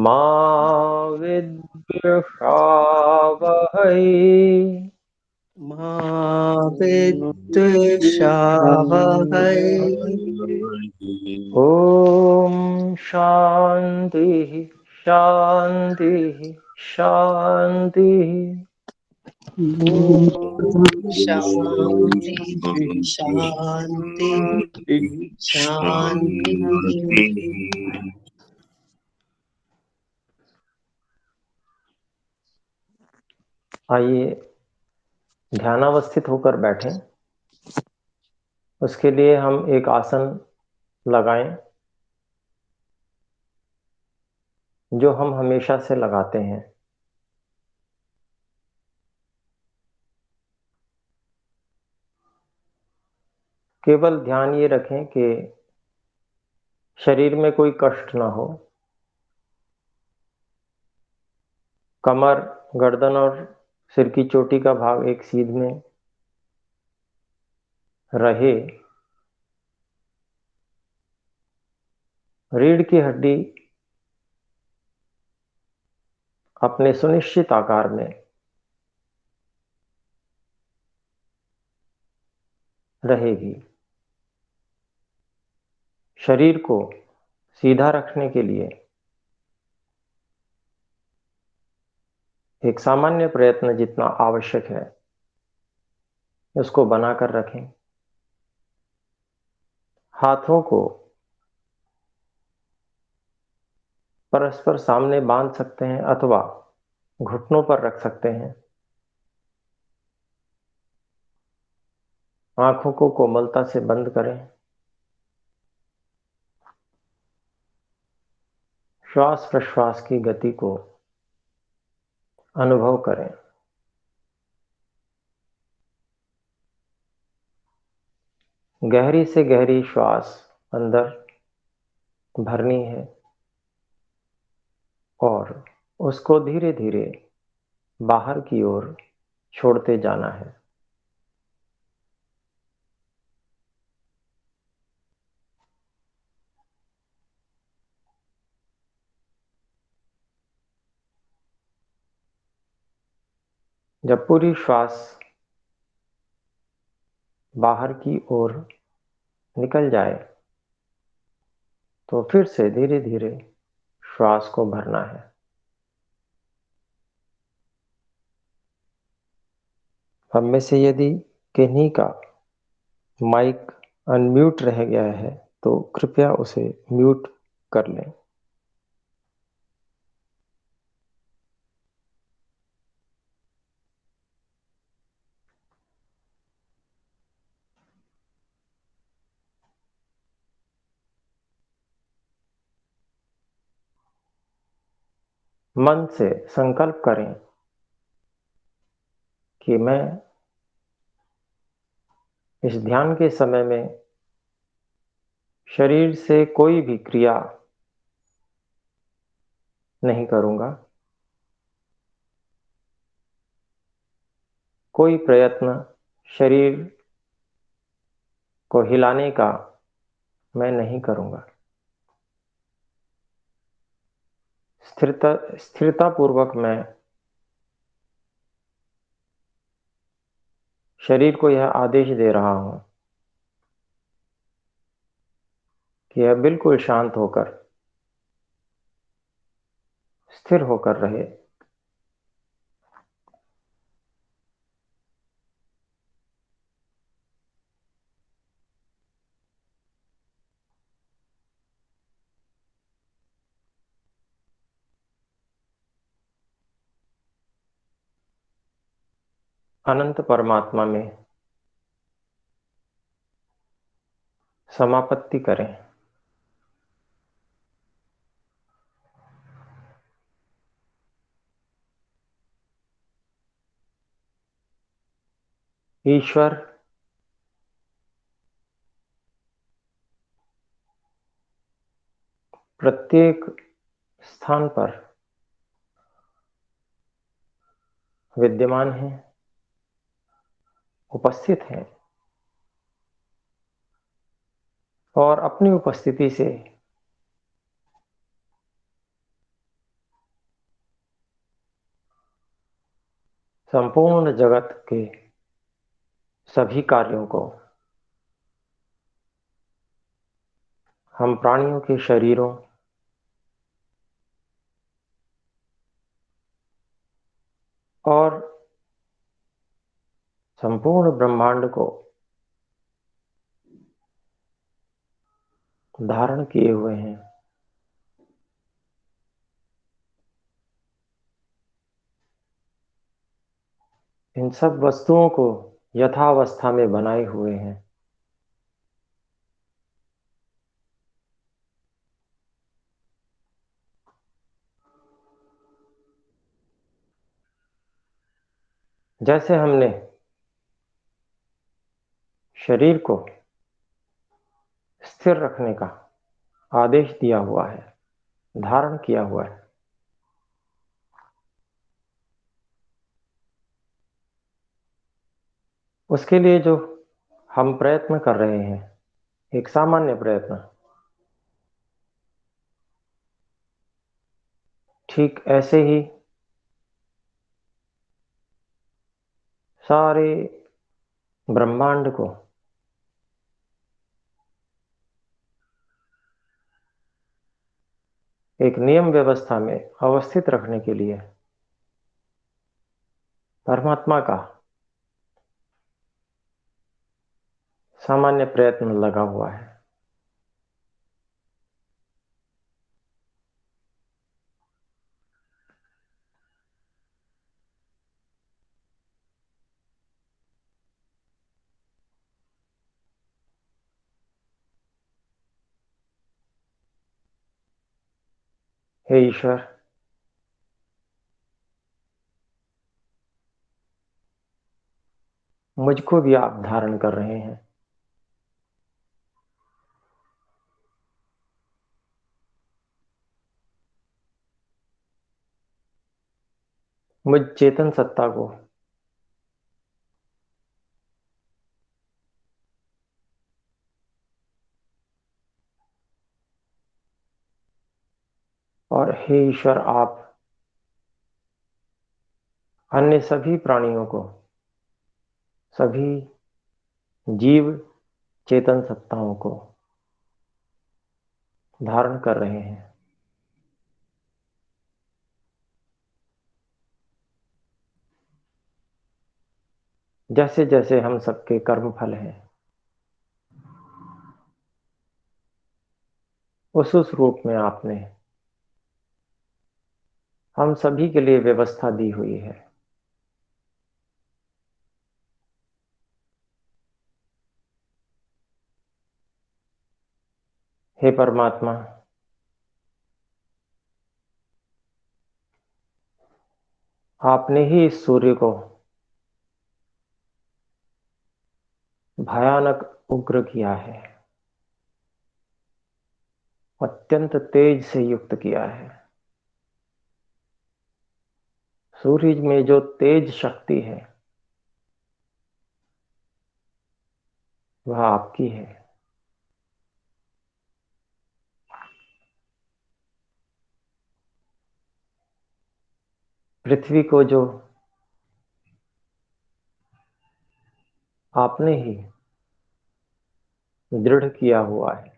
मा विद्विषावहै। मा विद्विषावहै। ॐ शान्तिः शान्तिः शान्तिः। शांति शांति शांति। आइए ध्यानावस्थित होकर बैठें। उसके लिए हम एक आसन लगाएं जो हम हमेशा से लगाते हैं। केवल ध्यान ये रखें कि शरीर में कोई कष्ट ना हो। कमर, गर्दन और सिर की चोटी का भाग एक सीध में रहे। रीढ़ की हड्डी अपने सुनिश्चित आकार में रहेगी। शरीर को सीधा रखने के लिए एक सामान्य प्रयत्न जितना आवश्यक है उसको बनाकर रखें। हाथों को परस्पर सामने बांध सकते हैं अथवा घुटनों पर रख सकते हैं। आंखों को कोमलता से बंद करें। श्वास प्रश्वास की गति को अनुभव करें। गहरी से गहरी श्वास अंदर भरनी है और उसको धीरे धीरे बाहर की ओर छोड़ते जाना है। जब पूरी श्वास बाहर की ओर निकल जाए तो फिर से धीरे धीरे श्वास को भरना है। हम में से यदि किन्हीं का माइक अनम्यूट रह गया है तो कृपया उसे म्यूट कर लें। मन से संकल्प करें कि मैं इस ध्यान के समय में शरीर से कोई भी क्रिया नहीं करूंगा। कोई प्रयत्न शरीर को हिलाने का मैं नहीं करूंगा। स्थिरता पूर्वक मैं शरीर को यह आदेश दे रहा हूं कि यह बिल्कुल शांत होकर स्थिर होकर रहे। अनंत परमात्मा में समापत्ति करें। ईश्वर प्रत्येक स्थान पर विद्यमान है, उपस्थित है और अपनी उपस्थिति से संपूर्ण जगत के सभी कार्यों को हम प्राणियों के शरीरों और संपूर्ण ब्रह्मांड को धारण किए हुए हैं। इन सब वस्तुओं को यथावस्था में बनाए हुए हैं। जैसे हमने शरीर को स्थिर रखने का आदेश दिया हुआ है, धारण किया हुआ है, उसके लिए जो हम प्रयत्न कर रहे हैं, एक सामान्य प्रयत्न, ठीक ऐसे ही सारे ब्रह्मांड को एक नियम व्यवस्था में अवस्थित रखने के लिए परमात्मा का सामान्य प्रयत्न लगा हुआ है। हे ईश्वर, मुझको भी आप धारण कर रहे हैं। मुझ चेतन सत्ता को और हे ईश्वर, आप अन्य सभी प्राणियों को, सभी जीव चेतन सत्ताओं को धारण कर रहे हैं। जैसे जैसे हम सबके कर्म फल हैं, उस रूप में आपने हम सभी के लिए व्यवस्था दी हुई है। हे परमात्मा, आपने ही इस सूर्य को भयानक उग्र किया है, अत्यंत तेज से युक्त किया है। सूर्य में जो तेज शक्ति है वह आपकी है। पृथ्वी को जो आपने ही दृढ़ किया हुआ है,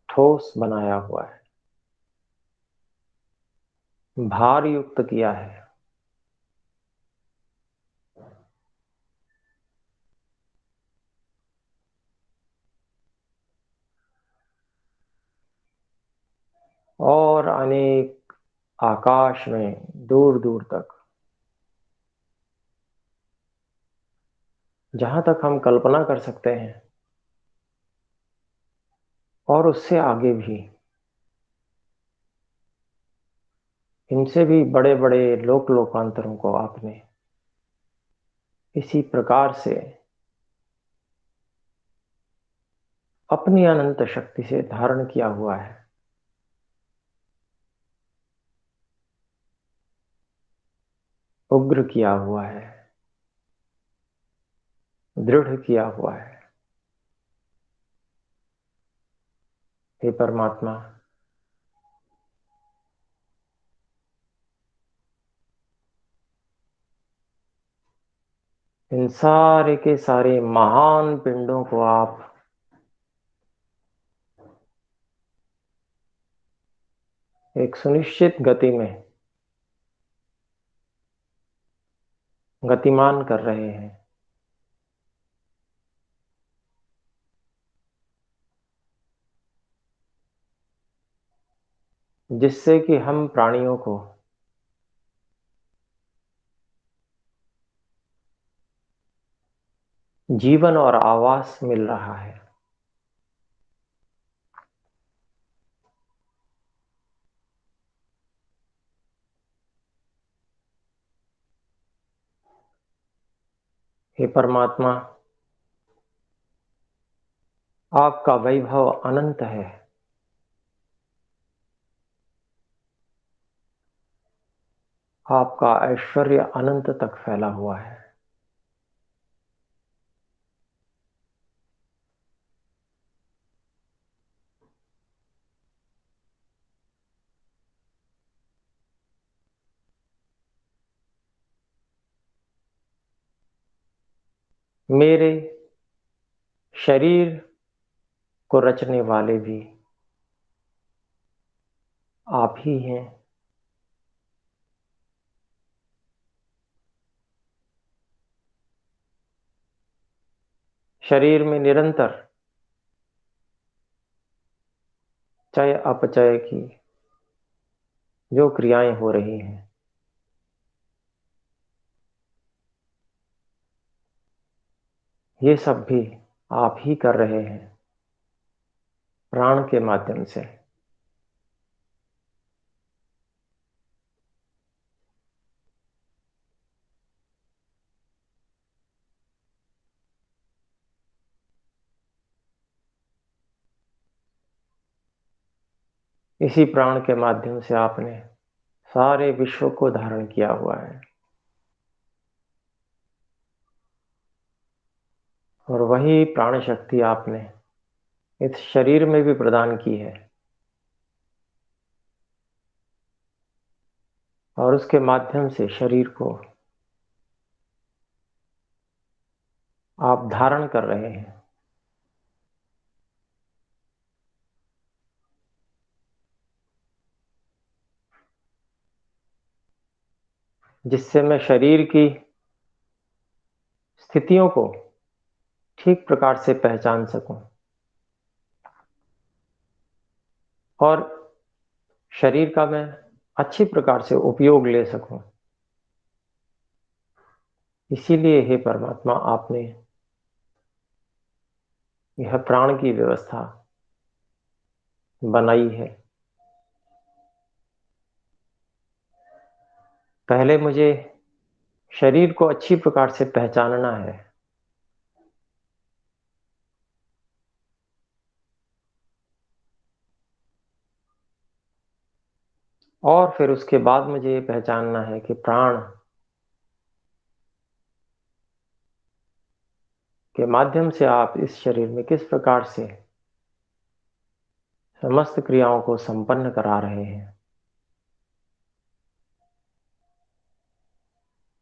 ठोस बनाया हुआ है, भार युक्त किया है, और अनेक आकाश में दूर दूर तक, जहां तक हम कल्पना कर सकते हैं, और उससे आगे भी, इनसे भी बड़े बड़े लोक लोकांतरों को आपने इसी प्रकार से अपनी अनंत शक्ति से धारण किया हुआ है। उग्र किया हुआ है, दृढ़ किया हुआ है। हे परमात्मा, इन सारे के सारे महान पिंडों को आप एक सुनिश्चित गति में गतिमान कर रहे हैं, जिससे कि हम प्राणियों को जीवन और आवास मिल रहा है। हे परमात्मा, आपका वैभव अनंत है। आपका ऐश्वर्य अनंत तक फैला हुआ है। मेरे शरीर को रचने वाले भी आप ही हैं। शरीर में निरंतर चय अपचय की जो क्रियाएं हो रही हैं, ये सब भी आप ही कर रहे हैं प्राण के माध्यम से। इसी प्राण के माध्यम से आपने सारे विश्व को धारण किया हुआ है, और वही प्राण शक्ति आपने इस शरीर में भी प्रदान की है, और उसके माध्यम से शरीर को आप धारण कर रहे हैं। जिससे मैं शरीर की स्थितियों को ठीक प्रकार से पहचान सकूं, और शरीर का मैं अच्छी प्रकार से उपयोग ले सकूं। इसीलिए हे परमात्मा, आपने यह प्राण की व्यवस्था बनाई है। पहले मुझे शरीर को अच्छी प्रकार से पहचानना है, और फिर उसके बाद मुझे ये पहचानना है कि प्राण के माध्यम से आप इस शरीर में किस प्रकार से समस्त क्रियाओं को संपन्न करा रहे हैं।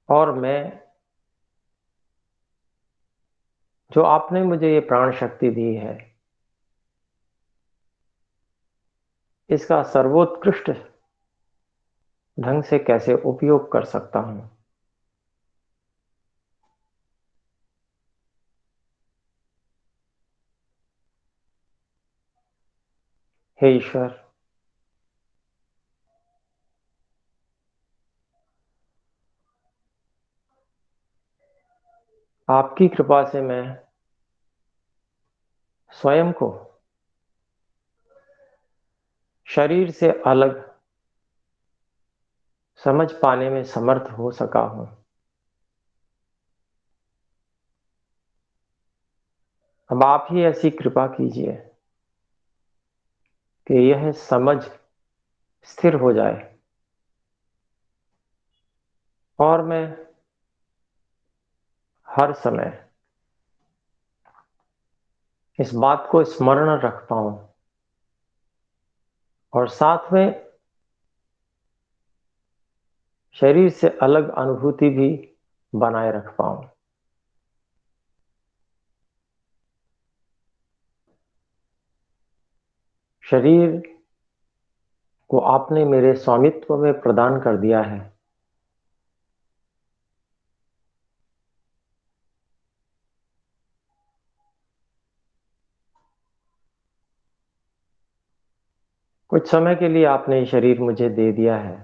और मैं, जो आपने मुझे ये प्राण शक्ति दी है, इसका सर्वोत्कृष्ट ढंग से कैसे उपयोग कर सकता हूं। हे ईश्वर, आपकी कृपा से मैं स्वयं को शरीर से अलग समझ पाने में समर्थ हो सका हूं। अब आप ही ऐसी कृपा कीजिए कि यह समझ स्थिर हो जाए, और मैं हर समय इस बात को स्मरण रख पाऊं, और साथ में शरीर से अलग अनुभूति भी बनाए रख पाऊं। शरीर को आपने मेरे स्वामित्व में प्रदान कर दिया है। कुछ समय के लिए आपने ये शरीर मुझे दे दिया है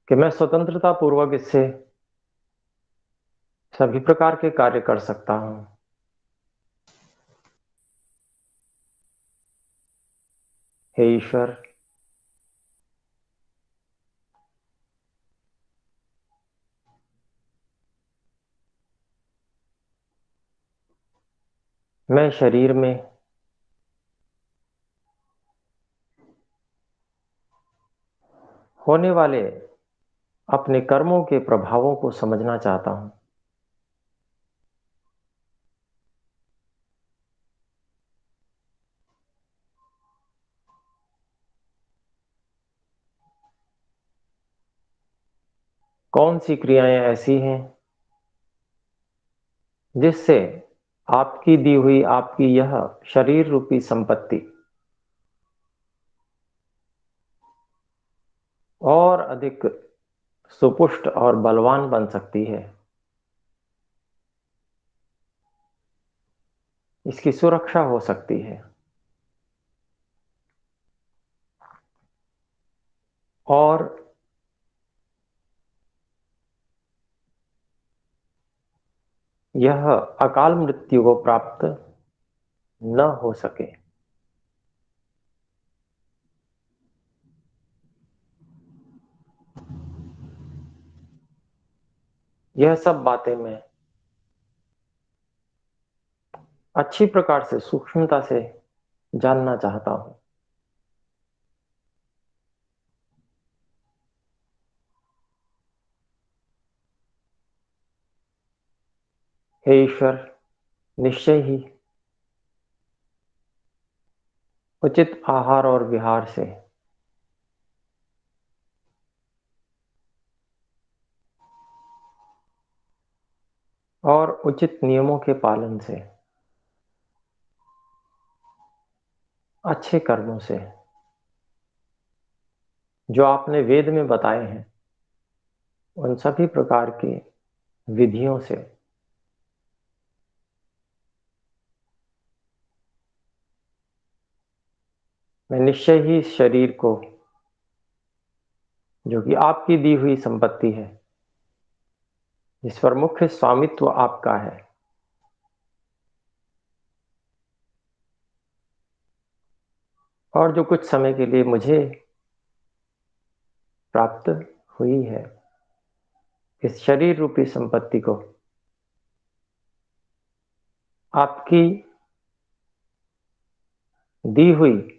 कि मैं स्वतंत्रता पूर्वक इससे सभी प्रकार के कार्य कर सकता हूं। हे ईश्वर, मैं शरीर में होने वाले अपने कर्मों के प्रभावों को समझना चाहता हूं। कौन सी क्रियाएं ऐसी हैं जिससे आपकी दी हुई आपकी यह शरीर रूपी संपत्ति और अधिक सुपुष्ट और बलवान बन सकती है, इसकी सुरक्षा हो सकती है। और यह अकाल मृत्यु को प्राप्त न हो सके। यह सब बातें मैं अच्छी प्रकार से सूक्ष्मता से जानना चाहता हूं। हे ईश्वर, निश्चय ही उचित आहार और विहार से और उचित नियमों के पालन से, अच्छे कर्मों से जो आपने वेद में बताए हैं, उन सभी प्रकार की विधियों से मैं निश्चय ही इस शरीर को, जो कि आपकी दी हुई संपत्ति है, जिस पर मुख्य स्वामित्व आपका है, और जो कुछ समय के लिए मुझे प्राप्त हुई है, इस शरीर रूपी संपत्ति को आपकी दी हुई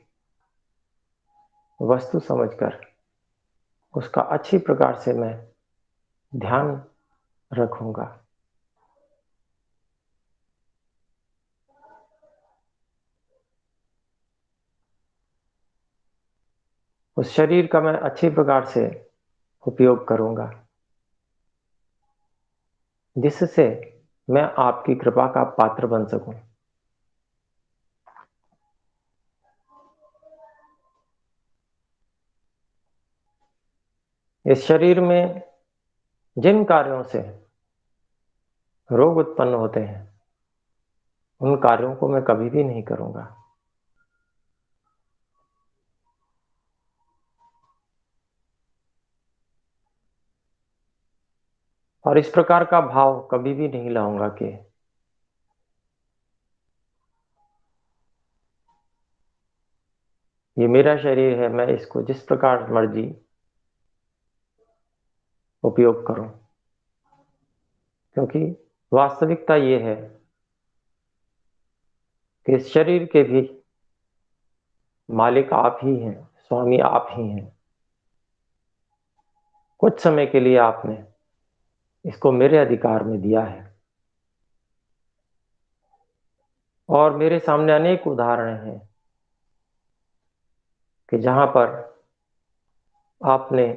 वस्तु समझकर उसका अच्छी प्रकार से मैं ध्यान रखूंगा। उस शरीर का मैं अच्छी प्रकार से उपयोग करूंगा, जिससे मैं आपकी कृपा का पात्र बन सकूं। इस शरीर में जिन कार्यों से रोग उत्पन्न होते हैं, उन कार्यों को मैं कभी भी नहीं करूंगा। और इस प्रकार का भाव कभी भी नहीं लाऊंगा कि ये मेरा शरीर है, मैं इसको जिस प्रकार मर्जी उपयोग करूं। क्योंकि वास्तविकता ये है कि इस शरीर के भी मालिक आप ही हैं, स्वामी आप ही हैं। कुछ समय के लिए आपने इसको मेरे अधिकार में दिया है, और मेरे सामने अनेक उदाहरण हैं कि जहां पर आपने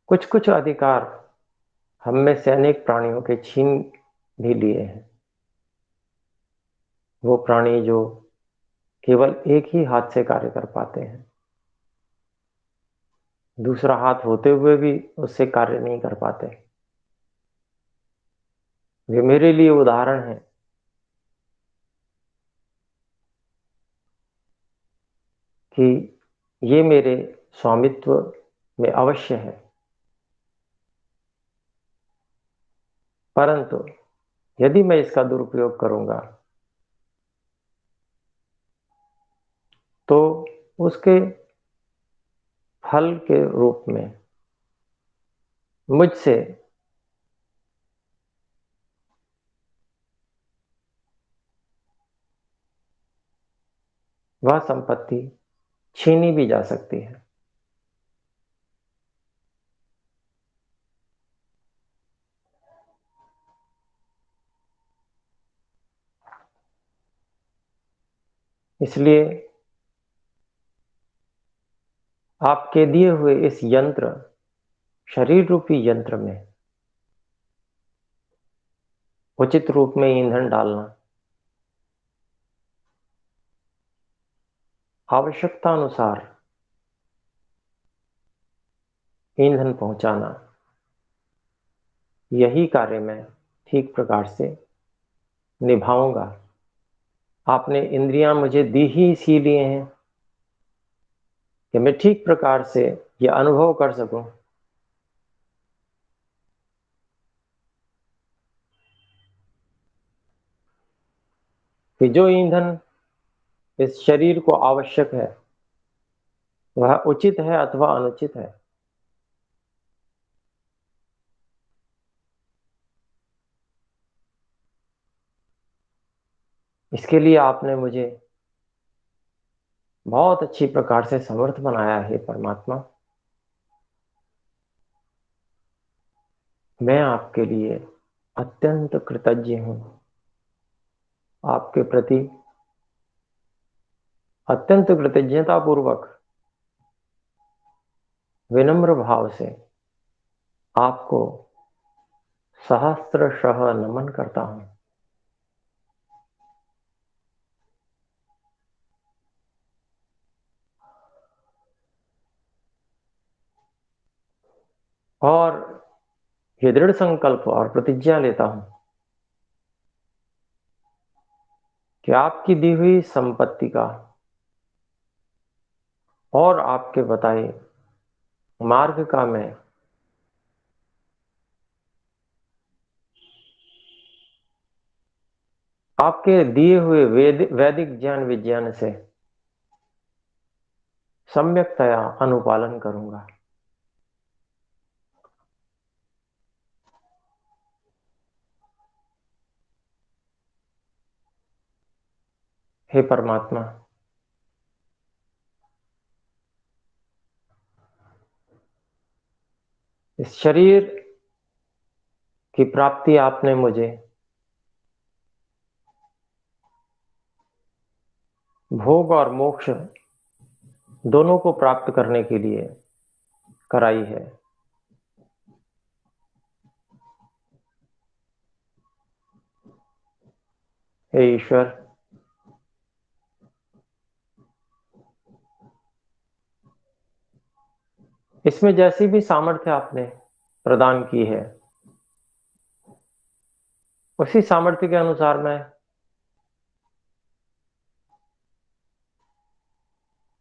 कुछ कुछ अधिकार हम में से अनेक प्राणियों के छीन भी लिए हैं। वो प्राणी जो केवल एक ही हाथ से कार्य कर पाते हैं, दूसरा हाथ होते हुए भी उससे कार्य नहीं कर पाते। वे मेरे लिए उदाहरण है कि ये मेरे स्वामित्व में अवश्य है, परंतु यदि मैं इसका दुरुपयोग करूंगा तो उसके फल के रूप में मुझसे वह संपत्ति छीनी भी जा सकती है। इसलिए आपके दिए हुए इस यंत्र, शरीर रूपी यंत्र में उचित रूप में ईंधन डालना, आवश्यकता अनुसार ईंधन पहुंचाना, यही कार्य मैं ठीक प्रकार से निभाऊंगा। आपने इंद्रियां मुझे दी ही इसीलिए हैं कि मैं ठीक प्रकार से यह अनुभव कर सकूं कि जो ईंधन इस शरीर को आवश्यक है वह उचित है अथवा अनुचित है। इसके लिए आपने मुझे बहुत अच्छी प्रकार से समर्थ बनाया है परमात्मा। मैं आपके लिए अत्यंत कृतज्ञ हूं, आपके प्रति अत्यंत कृतज्ञता पूर्वक विनम्र भाव से आपको सहस्त्रशः नमन करता हूं। और ये दृढ़ संकल्प और प्रतिज्ञा लेता हूं कि आपकी दी हुई संपत्ति का और आपके बताए मार्ग का मैं आपके दिए हुए वैदिक ज्ञान विज्ञान से सम्यकतया अनुपालन करूंगा। हे परमात्मा, इस शरीर की प्राप्ति आपने मुझे भोग और मोक्ष दोनों को प्राप्त करने के लिए कराई है। हे ईश्वर, इसमें जैसी भी सामर्थ्य आपने प्रदान की है उसी सामर्थ्य के अनुसार मैं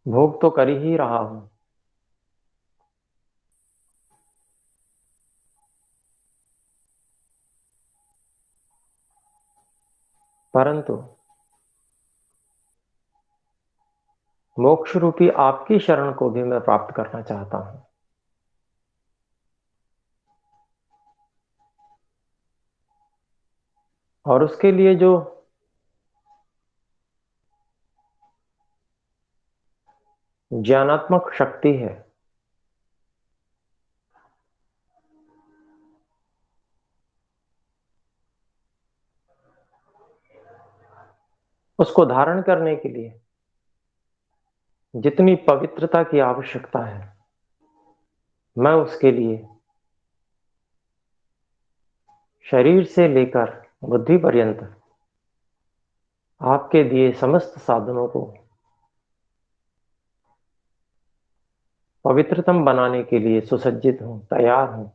भोग तो कर ही रहा हूं, परंतु मोक्ष रूपी आपकी शरण को भी मैं प्राप्त करना चाहता हूं। और उसके लिए जो ज्ञानात्मक शक्ति है उसको धारण करने के लिए जितनी पवित्रता की आवश्यकता है मैं उसके लिए शरीर से लेकर बुद्धि पर्यंत आपके दिए समस्त साधनों को पवित्रतम बनाने के लिए सुसज्जित हूं, तैयार हूं।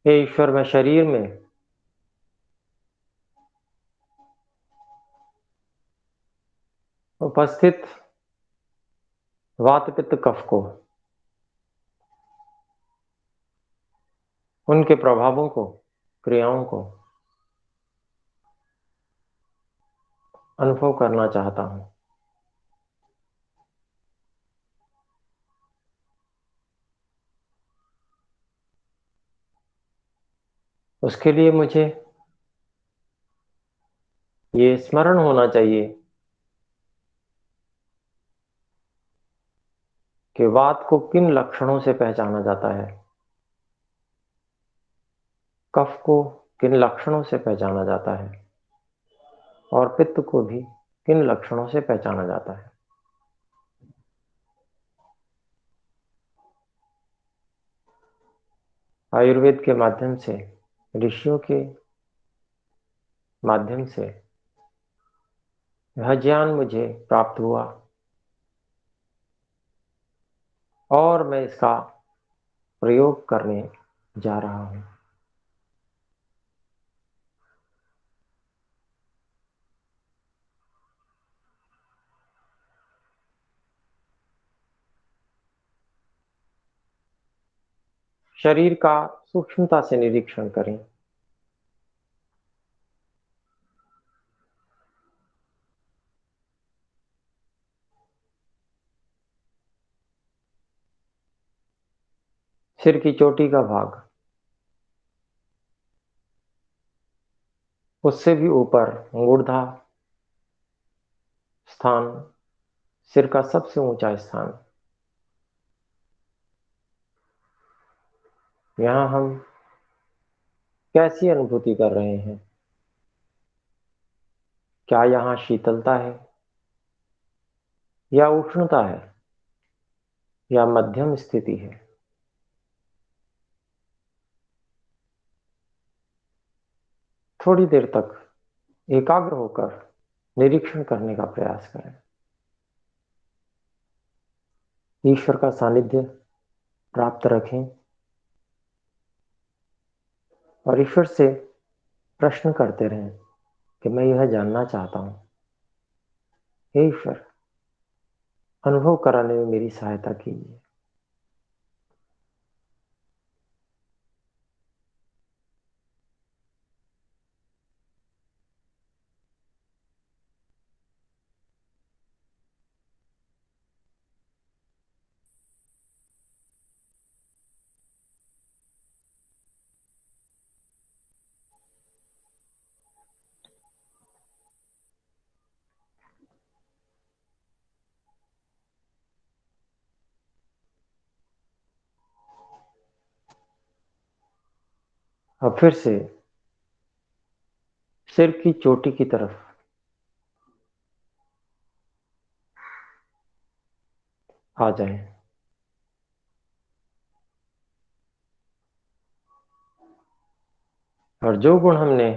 हे ईश्वर, मैं शरीर में उपस्थित वात पित्त कफ को, उनके प्रभावों को, क्रियाओं को अनुभव करना चाहता हूं। उसके लिए मुझे ये स्मरण होना चाहिए कि वात को किन लक्षणों से पहचाना जाता है, कफ को किन लक्षणों से पहचाना जाता है और पित्त को भी किन लक्षणों से पहचाना जाता है। आयुर्वेद के माध्यम से, ऋषियों के माध्यम से यह ज्ञान मुझे प्राप्त हुआ और मैं इसका प्रयोग करने जा रहा हूं। शरीर का सूक्ष्मता से निरीक्षण करें। सिर की चोटी का भाग, उससे भी ऊपर मूर्धा स्थान, सिर का सबसे ऊंचा स्थान, यहां हम कैसी अनुभूति कर रहे हैं? क्या यहां शीतलता है या उष्णता है या मध्यम स्थिति है? थोड़ी देर तक एकाग्र होकर निरीक्षण करने का प्रयास करें। ईश्वर का सानिध्य प्राप्त रखें और ईश्वर से प्रश्न करते रहें कि मैं यह जानना चाहता हूं, हे ईश्वर, अनुभव कराने में मेरी सहायता कीजिए। अब फिर से सिर की चोटी की तरफ आ जाएं। और जो गुण हमने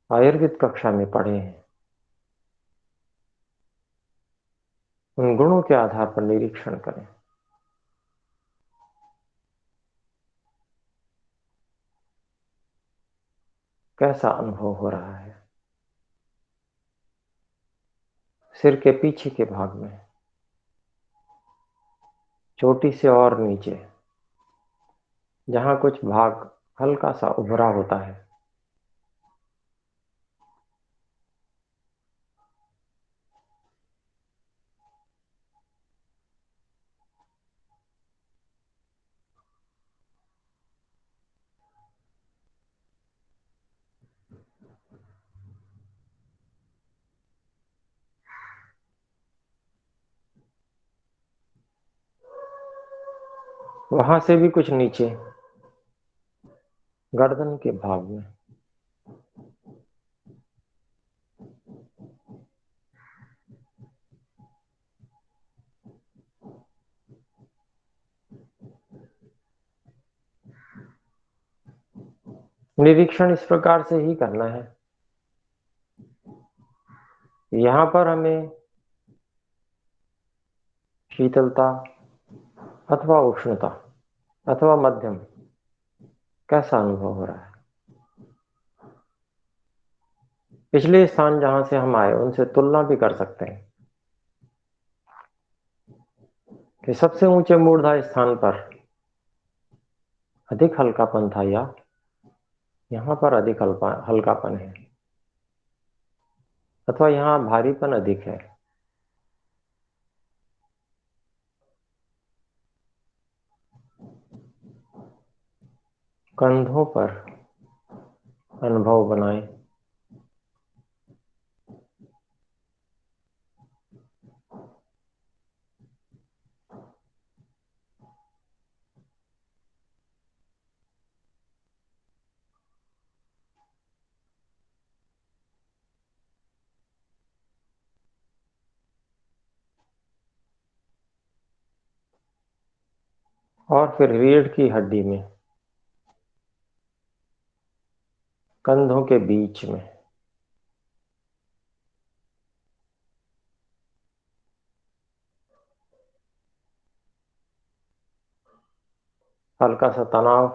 आयुर्वेद कक्षा में पढ़े हैं, उन गुणों के आधार पर निरीक्षण करें। कैसा अनुभव हो रहा है सिर के पीछे के भाग में, चोटी से और नीचे, जहां कुछ भाग हल्का सा उभरा होता है। वहां से भी कुछ नीचे, गर्दन के भाग में, निरीक्षण इस प्रकार से ही करना है। यहाँ पर हमें शीतलता अथवा उष्णता अथवा मध्यम कैसा अनुभव हो रहा है। पिछले स्थान जहां से हम आए उनसे तुलना भी कर सकते हैं कि सबसे ऊंचे मूर्धा स्थान पर अधिक हल्कापन था या यहाँ पर अधिक हल्कापन है, अथवा यहाँ भारीपन अधिक है। कंधों पर अनुभव बनाएं। और फिर रीढ़ की हड्डी में, कंधों के बीच में हल्का सा तनाव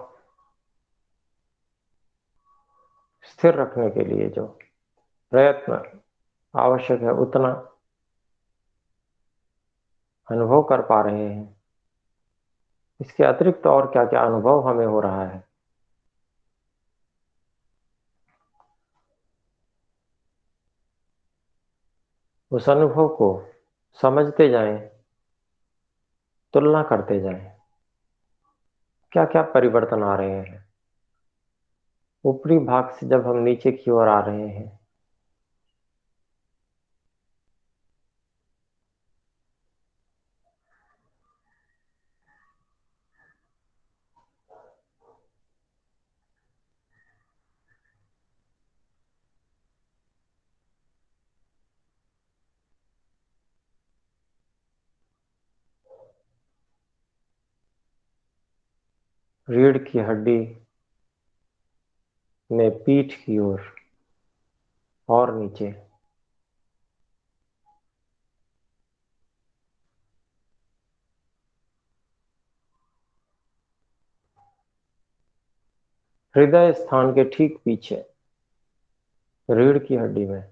स्थिर रखने के लिए जो प्रयत्न आवश्यक है उतना अनुभव कर पा रहे हैं। इसके अतिरिक्त और क्या क्या अनुभव हमें हो रहा है, उस अनुभव को समझते जाएं, तुलना करते जाएं, क्या क्या परिवर्तन आ रहे हैं। ऊपरी भाग से जब हम नीचे की ओर आ रहे हैं, रीढ़ की हड्डी में पीठ की ओर और नीचे, हृदय स्थान के ठीक पीछे रीढ़ की हड्डी में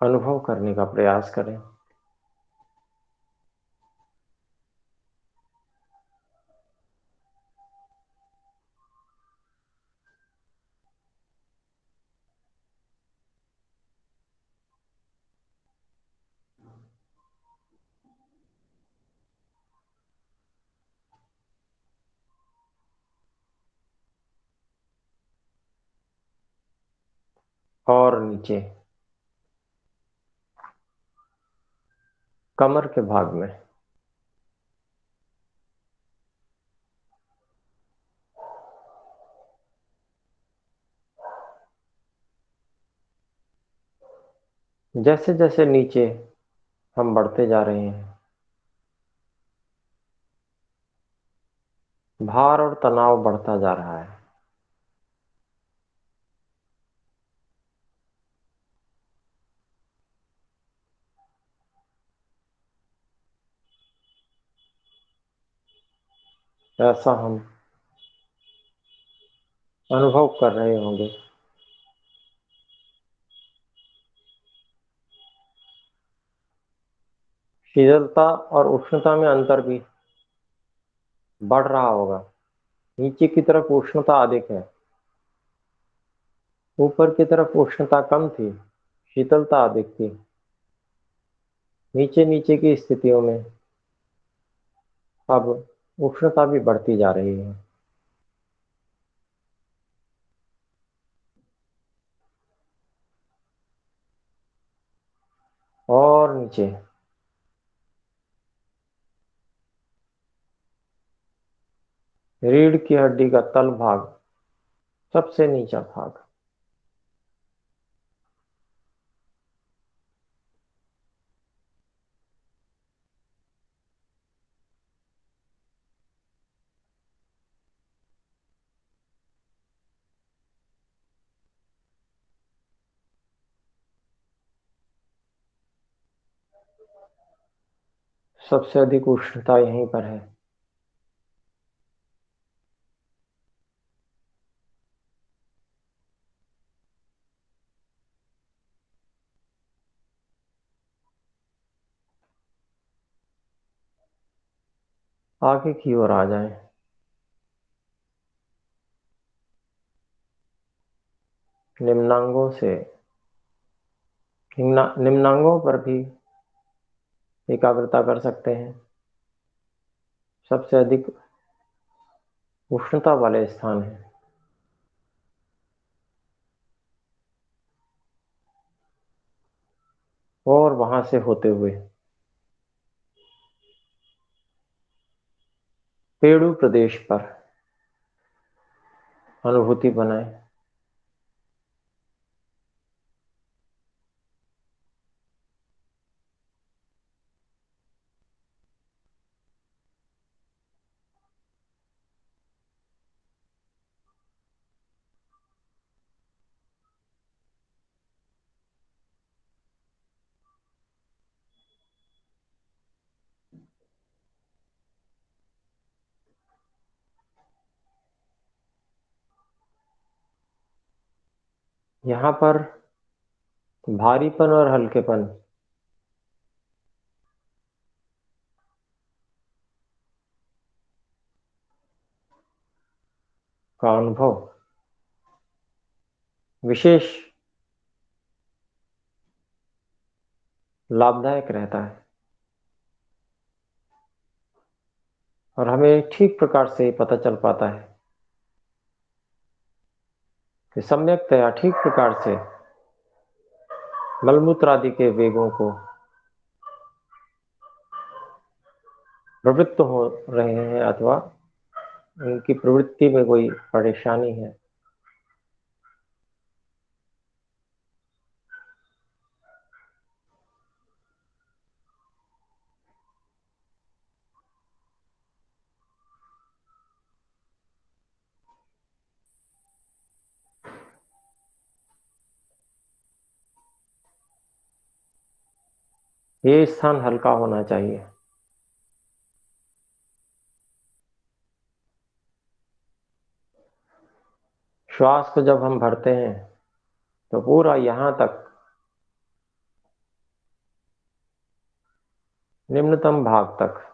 अनुभव करने का प्रयास करें। और नीचे कमर के भाग में जैसे जैसे नीचे हम बढ़ते जा रहे हैं, भार और तनाव बढ़ता जा रहा है। ऐसा हम अनुभव कर रहे होंगे। शीतलता और उष्णता में अंतर भी बढ़ रहा होगा। नीचे की तरफ उष्णता अधिक है, ऊपर की तरफ उष्णता कम थी, शीतलता अधिक थी। नीचे नीचे की स्थितियों में अब उष्णता भी बढ़ती जा रही है। और नीचे रीढ़ की हड्डी का तल भाग, सबसे नीचा भाग, सबसे अधिक उष्णता यहीं पर है। आगे की ओर आ जाएं। निम्नांगों से निम्नांगों पर भी एकाग्रता कर सकते हैं। सबसे अधिक उष्णता वाले स्थान है। और वहां से होते हुए पेड़ू प्रदेश पर अनुभूति बनाएं। यहां पर भारीपन और हल्केपन का अनुभव विशेष लाभदायक रहता है और हमें ठीक प्रकार से पता चल पाता है कि सम्यकतया ठीक प्रकार से मलमूत्र आदि के वेगों को प्रवृत्त हो रहे हैं अथवा उनकी प्रवृत्ति में कोई परेशानी है। ये स्थान हल्का होना चाहिए। श्वास को जब हम भरते हैं तो पूरा यहां तक निम्नतम भाग तक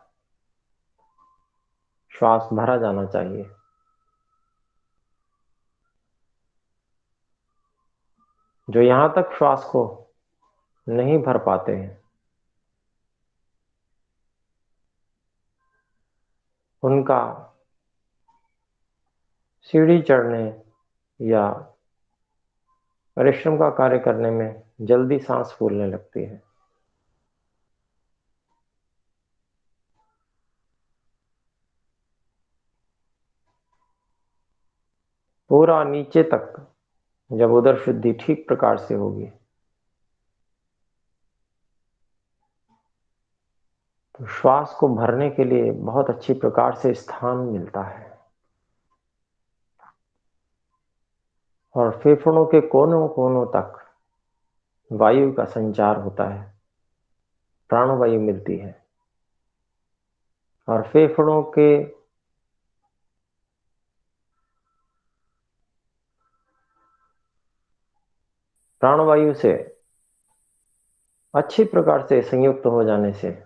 श्वास भरा जाना चाहिए। जो यहां तक श्वास को नहीं भर पाते हैं उनका सीढ़ी चढ़ने या परिश्रम का कार्य करने में जल्दी सांस फूलने लगती है। पूरा नीचे तक जब उदर शुद्धि ठीक प्रकार से होगी तो श्वास को भरने के लिए बहुत अच्छी प्रकार से स्थान मिलता है और फेफड़ों के कोनों कोनों तक वायु का संचार होता है, प्राणवायु मिलती है और फेफड़ों के प्राणवायु से अच्छी प्रकार से संयुक्त हो जाने से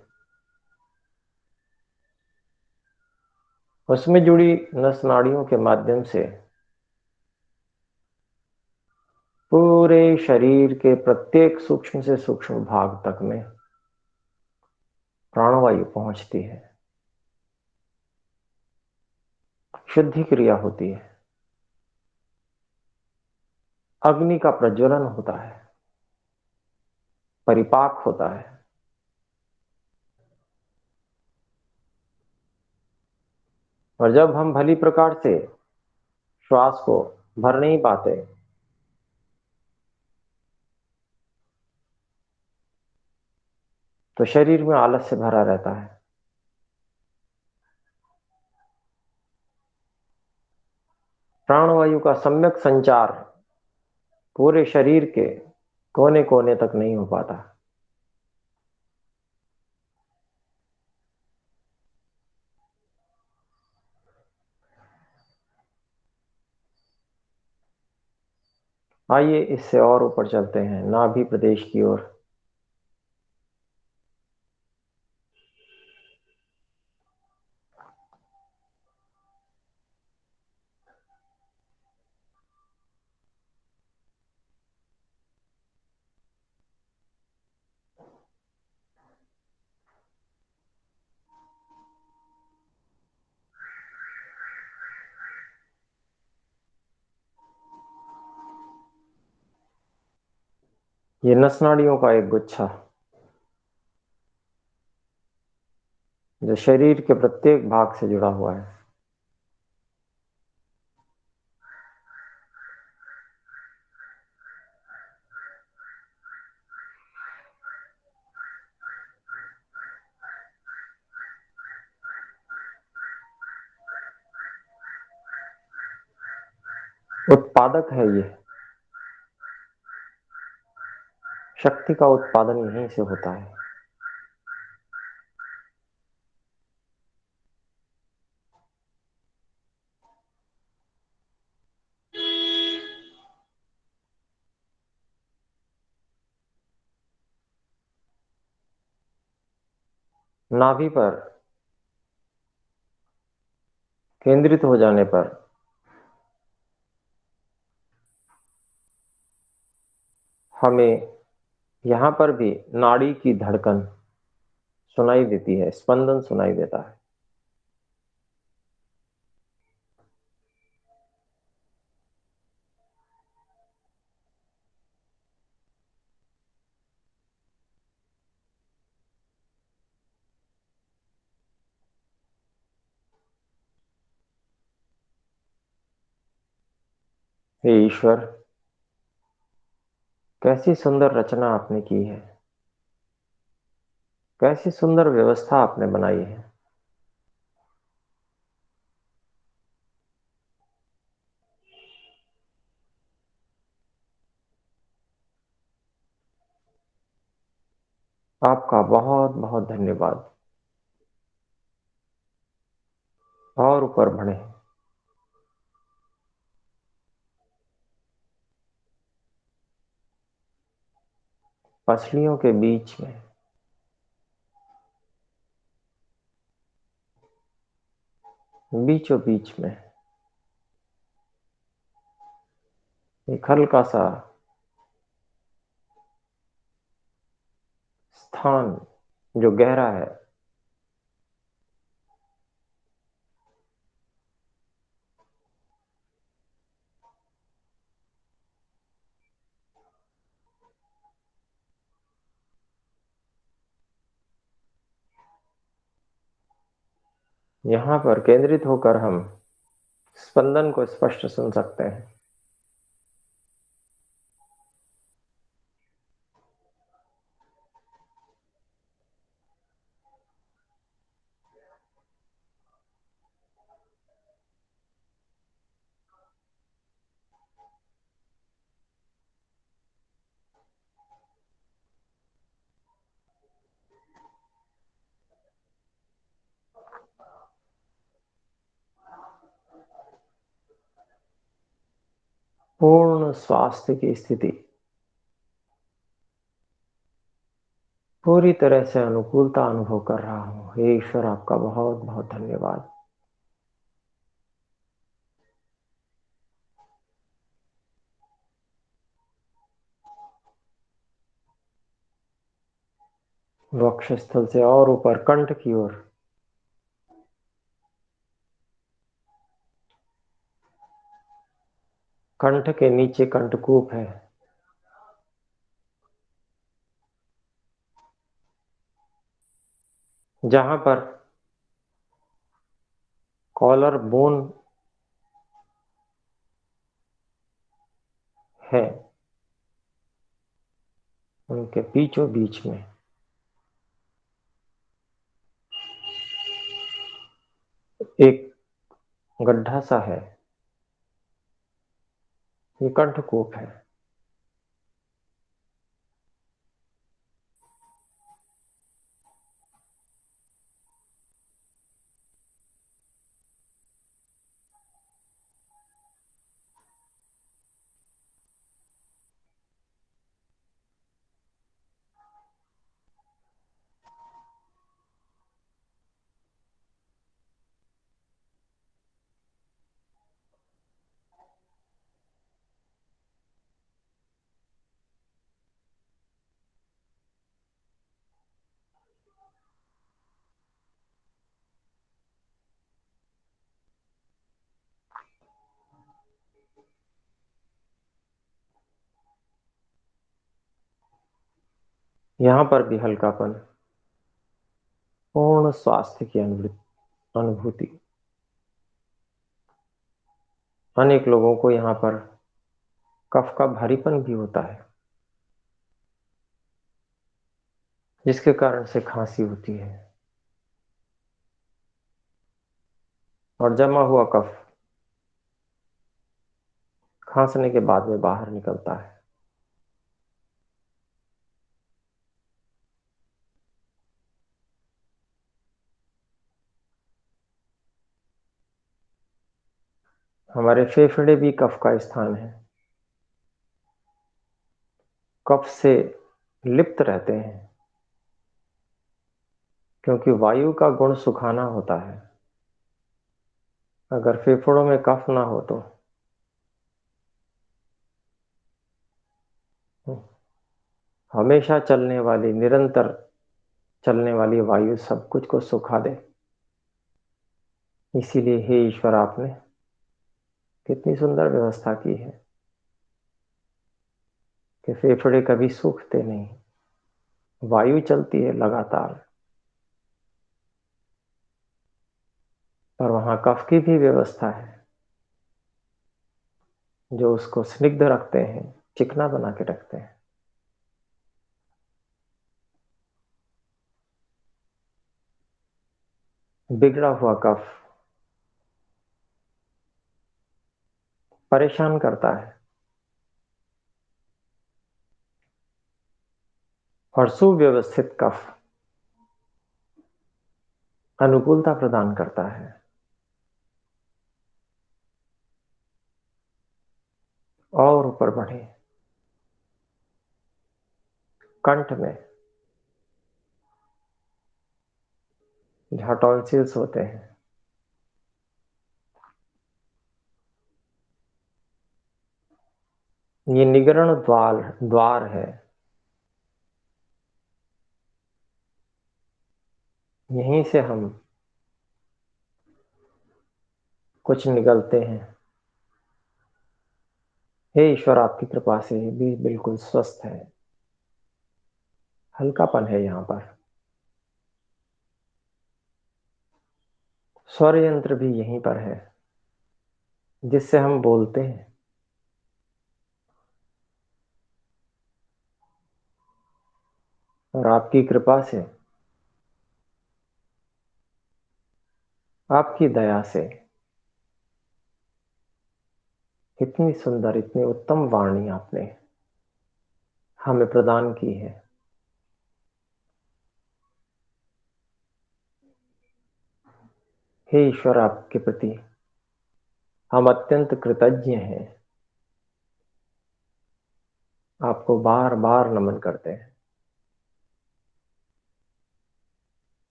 उसमें जुड़ी नस नाड़ियों के माध्यम से पूरे शरीर के प्रत्येक सूक्ष्म से सूक्ष्म भाग तक में प्राणवायु पहुंचती है, शुद्धि क्रिया होती है, अग्नि का प्रज्वलन होता है, परिपाक होता है। और जब हम भली प्रकार से श्वास को भर नहीं पाते तो शरीर में आलस्य भरा रहता है। प्राणवायु का सम्यक संचार पूरे शरीर के कोने कोने तक नहीं हो पाता। आइए इससे और ऊपर चलते हैं, नाभि प्रदेश की ओर। ये नस नाड़ियों का एक गुच्छा जो शरीर के प्रत्येक भाग से जुड़ा हुआ है। उत्पादक है ये, शक्ति का उत्पादन यहीं से होता है। नाभि पर केंद्रित हो जाने पर हमें यहां पर भी नाड़ी की धड़कन सुनाई देती है, स्पंदन सुनाई देता है। हे ईश्वर, कैसी सुंदर रचना आपने की है, कैसी सुंदर व्यवस्था आपने बनाई है। आपका बहुत बहुत धन्यवाद। और ऊपर बढ़े, पसलियों के बीच में बीचों बीच में एक हल्का सा स्थान जो गहरा है, यहां पर केंद्रित होकर हम स्पंदन को स्पष्ट सुन सकते हैं। पूर्ण स्वास्थ्य की स्थिति, पूरी तरह से अनुकूलता अनुभव कर रहा हूं। हे ईश्वर, आपका बहुत बहुत धन्यवाद। वक्षस्थल से और ऊपर कंठ की ओर, कंठ के नीचे कंठकूप है, जहां पर कॉलर बोन है, उनके बीचों बीच में एक गड्ढा सा है, ये कंठकूप है। यहां पर भी हल्कापन, पूर्ण स्वास्थ्य की अनुभूति। अनेक लोगों को यहां पर कफ का भारीपन भी होता है, जिसके कारण से खांसी होती है और जमा हुआ कफ खांसने के बाद में बाहर निकलता है। हमारे फेफड़े भी कफ का स्थान है, कफ से लिप्त रहते हैं, क्योंकि वायु का गुण सुखाना होता है। अगर फेफड़ों में कफ ना हो तो हमेशा चलने वाली, निरंतर चलने वाली वायु सब कुछ को सुखा दे। इसीलिए हे ईश्वर, आपने कितनी सुंदर व्यवस्था की है कि फेफड़े कभी सूखते नहीं, वायु चलती है लगातार। और वहां कफ की भी व्यवस्था है, जो उसको स्निग्ध रखते हैं, चिकना बना के रखते हैं। बिगड़ा हुआ कफ परेशान करता है और सुव्यवस्थित कफ अनुकूलता प्रदान करता है। और ऊपर बढ़े, कंठ में जहां टॉन्सिल्स होते हैं, ये निगरण द्वार द्वार है। यहीं से हम कुछ निगलते हैं। हे ईश्वर, आपकी कृपा से ये भी बिल्कुल स्वस्थ है, हल्कापन है यहाँ पर। स्वर यंत्र भी यहीं पर है, जिससे हम बोलते हैं। और आपकी कृपा से, आपकी दया से इतनी सुंदर, इतनी उत्तम वाणी आपने हमें प्रदान की है। हे ईश्वर, आपके प्रति हम अत्यंत कृतज्ञ हैं, आपको बार बार नमन करते हैं।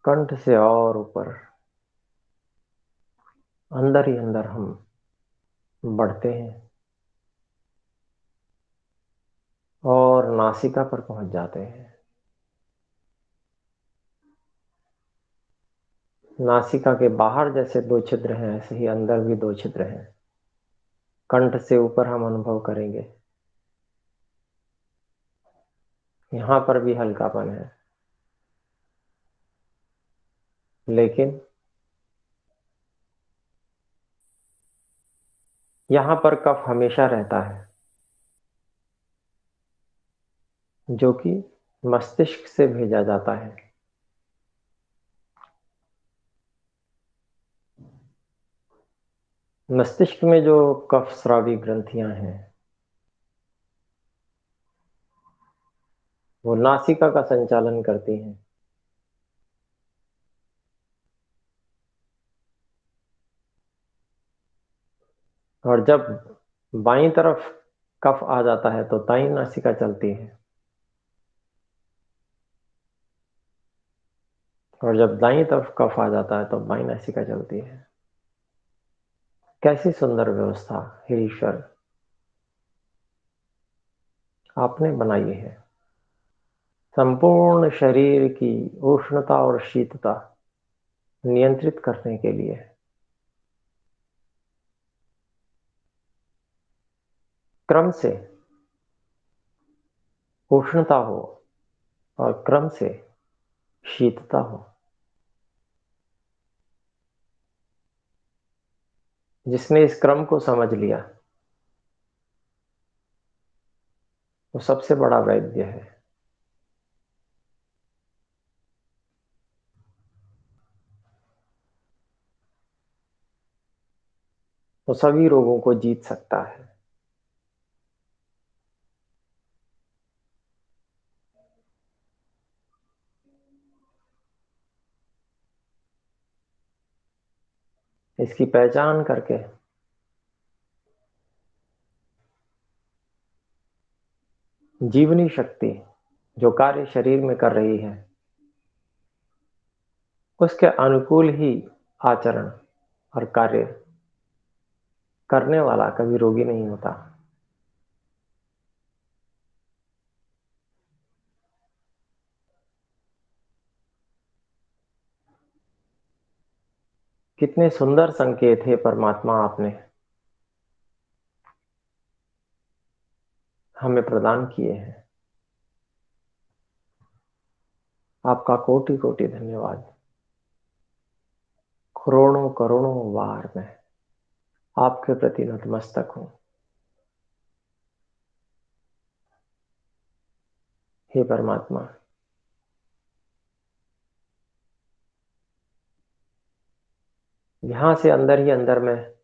कंठ से और ऊपर, अंदर ही अंदर हम बढ़ते हैं और नासिका पर पहुंच जाते हैं। नासिका के बाहर जैसे दो छिद्र हैं, ऐसे ही अंदर भी दो छिद्र हैं। कंठ से ऊपर हम अनुभव करेंगे, यहां पर भी हल्कापन है, लेकिन यहां पर कफ हमेशा रहता है, जो कि मस्तिष्क से भेजा जाता है। मस्तिष्क में जो कफ स्रावी ग्रंथियां हैं, वो नासिका का संचालन करती हैं। और जब बाईं तरफ कफ आ जाता है तो दाईं नासिका चलती है, और जब दाईं तरफ कफ आ जाता है तो बाईं नासिका चलती है। कैसी सुंदर व्यवस्था हे ईश्वर आपने बनाई है, संपूर्ण शरीर की उष्णता और शीतता नियंत्रित करने के लिए। क्रम से उष्णता हो और क्रम से शीतता हो। जिसने इस क्रम को समझ लिया वो सबसे बड़ा वैद्य है। वो सभी रोगों को जीत सकता है। इसकी पहचान करके जीवनी शक्ति जो कार्य शरीर में कर रही है उसके अनुकूल ही आचरण और कार्य करने वाला कभी रोगी नहीं होता। कितने सुंदर संकेत है परमात्मा आपने हमें प्रदान किए हैं। आपका कोटि कोटि धन्यवाद। करोड़ों करोड़ों बार मैं आपके प्रति नतमस्तक हूं। हे परमात्मा, यहां से अंदर ही अंदर मैं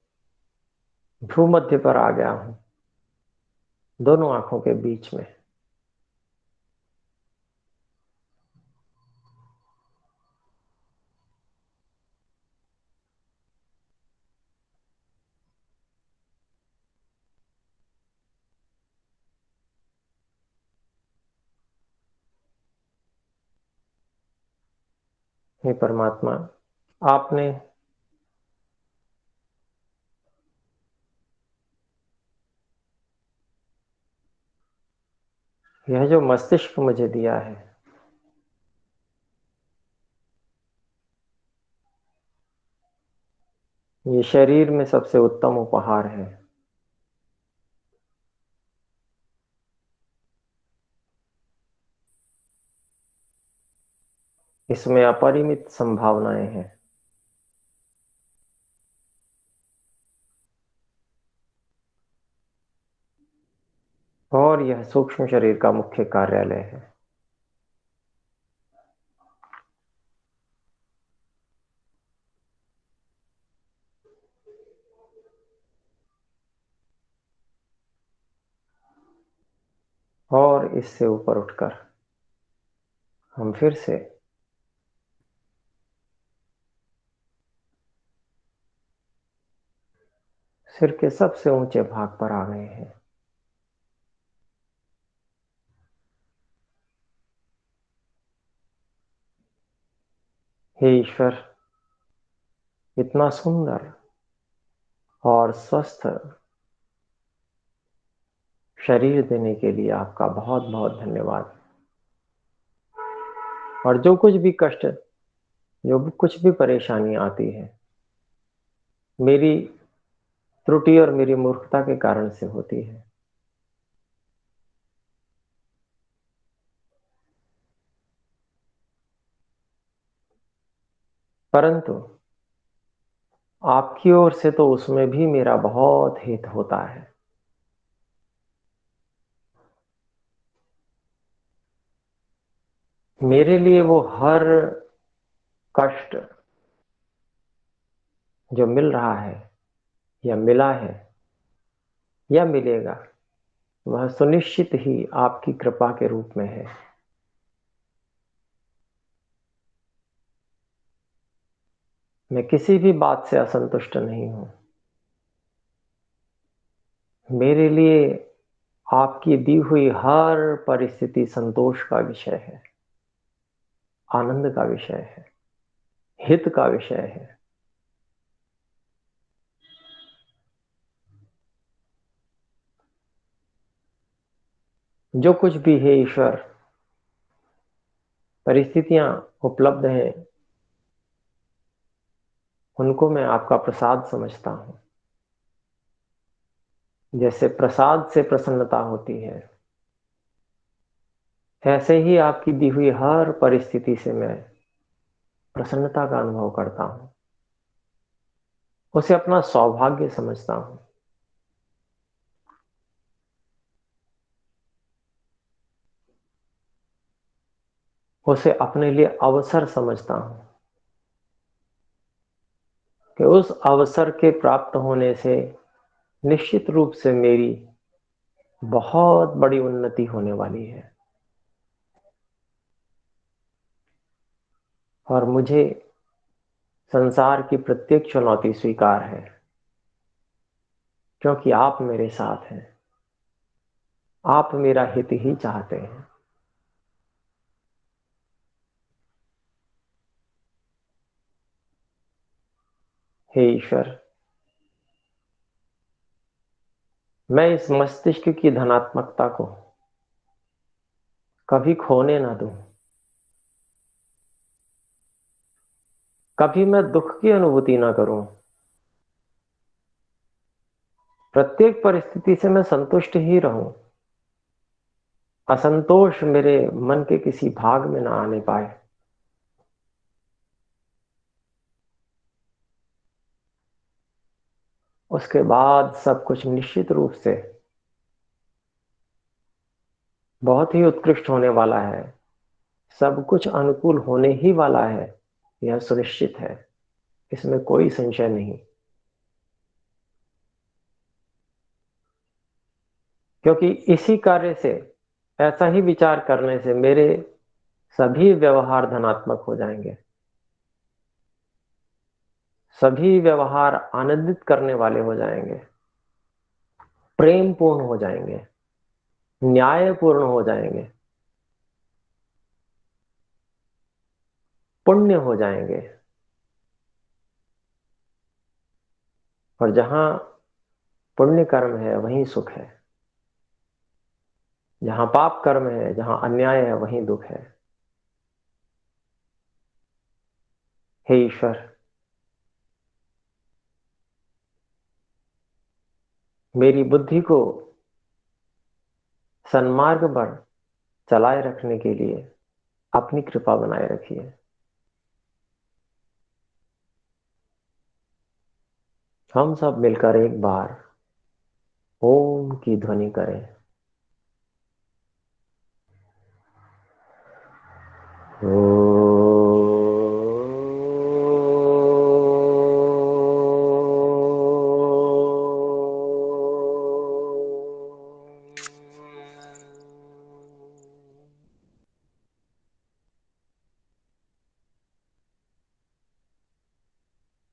भ्रूमध्य पर आ गया हूं, दोनों आंखों के बीच में। हे परमात्मा, आपने यह जो मस्तिष्क मुझे दिया है ये शरीर में सबसे उत्तम उपहार है। इसमें अपरिमित संभावनाएं हैं। और यह सूक्ष्म शरीर का मुख्य कार्यालय है। और इससे ऊपर उठकर हम फिर से सिर के सबसे ऊंचे भाग पर आ गए हैं। हे ईश्वर, इतना सुंदर और स्वस्थ शरीर देने के लिए आपका बहुत बहुत धन्यवाद। और जो कुछ भी कष्ट, जो कुछ भी परेशानी आती है मेरी त्रुटि और मेरी मूर्खता के कारण से होती है। परंतु आपकी ओर से तो उसमें भी मेरा बहुत हित होता है। मेरे लिए वो हर कष्ट जो मिल रहा है या मिला है या मिलेगा वह सुनिश्चित ही आपकी कृपा के रूप में है। मैं किसी भी बात से असंतुष्ट नहीं हूं। मेरे लिए आपकी दी हुई हर परिस्थिति संतोष का विषय है, आनंद का विषय है, हित का विषय है। जो कुछ भी है ईश्वर, परिस्थितियां उपलब्ध हैं उनको मैं आपका प्रसाद समझता हूं। जैसे प्रसाद से प्रसन्नता होती है, ऐसे ही आपकी दी हुई हर परिस्थिति से मैं प्रसन्नता का अनुभव करता हूं, उसे अपना सौभाग्य समझता हूं, उसे अपने लिए अवसर समझता हूं कि उस अवसर के प्राप्त होने से निश्चित रूप से मेरी बहुत बड़ी उन्नति होने वाली है। और मुझे संसार की प्रत्येक चुनौती स्वीकार है, क्योंकि आप मेरे साथ हैं, आप मेरा हित ही चाहते हैं। हे ईश्वर, मैं इस मस्तिष्क की धनात्मकता को कभी खोने ना दूं, कभी मैं दुख की अनुभूति ना करूं, प्रत्येक परिस्थिति से मैं संतुष्ट ही रहूं, असंतोष मेरे मन के किसी भाग में ना आने पाए। उसके बाद सब कुछ निश्चित रूप से बहुत ही उत्कृष्ट होने वाला है, सब कुछ अनुकूल होने ही वाला है, यह सुनिश्चित है, इसमें कोई संशय नहीं। क्योंकि इसी कार्य से, ऐसा ही विचार करने से मेरे सभी व्यवहार धनात्मक हो जाएंगे, सभी व्यवहार आनंदित करने वाले हो जाएंगे, प्रेम पूर्ण हो जाएंगे, न्यायपूर्ण हो जाएंगे, पुण्य हो जाएंगे। और जहां पुण्य कर्म है वहीं सुख है, जहां पाप कर्म है, जहां अन्याय है, वहीं दुख है। हे ईश्वर, मेरी बुद्धि को सन्मार्ग पर चलाए रखने के लिए अपनी कृपा बनाए रखिए। हम सब मिलकर एक बार ओम की ध्वनि करें।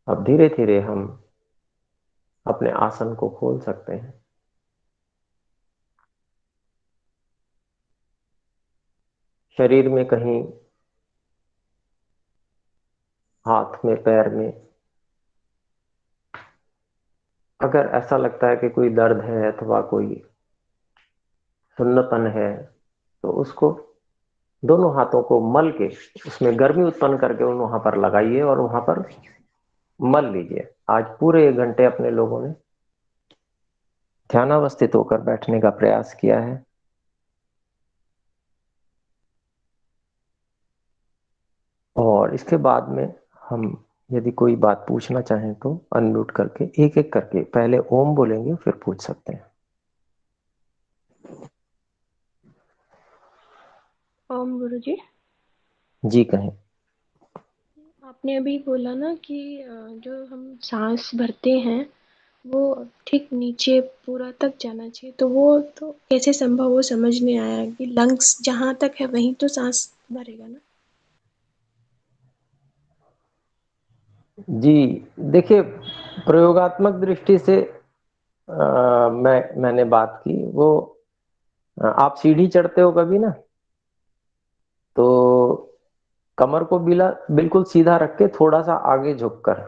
अब धीरे धीरे हम अपने आसन को खोल सकते हैं। शरीर में कहीं, हाथ में, पैर में अगर ऐसा लगता है कि कोई दर्द है अथवा कोई सुन्नपन है, तो उसको दोनों हाथों को मल के उसमें गर्मी उत्पन्न करके उन वहां पर लगाइए और वहां पर मल लीजिए। आज पूरे 1 घंटे अपने लोगों ने ध्यानावस्थित होकर बैठने का प्रयास किया है। और इसके बाद में हम यदि कोई बात पूछना चाहें तो अनम्यूट करके एक एक करके पहले ओम बोलेंगे, फिर पूछ सकते हैं। ओम गुरुजी। जी कहें। आपने अभी बोला ना कि जो हम सांस भरते हैं वो ठीक नीचे पूरा तक जाना चाहिए, तो वो तो कैसे संभव, वो समझ नहीं आया कि लंग्स जहाँ तक है वहीं तो सांस भरेगा ना। जी देखिए, प्रयोगात्मक दृष्टि से मैंने बात की वो, आप सीढ़ी चढ़ते हो कभी ना, तो कमर को बिल्कुल सीधा रख के थोड़ा सा आगे झुककर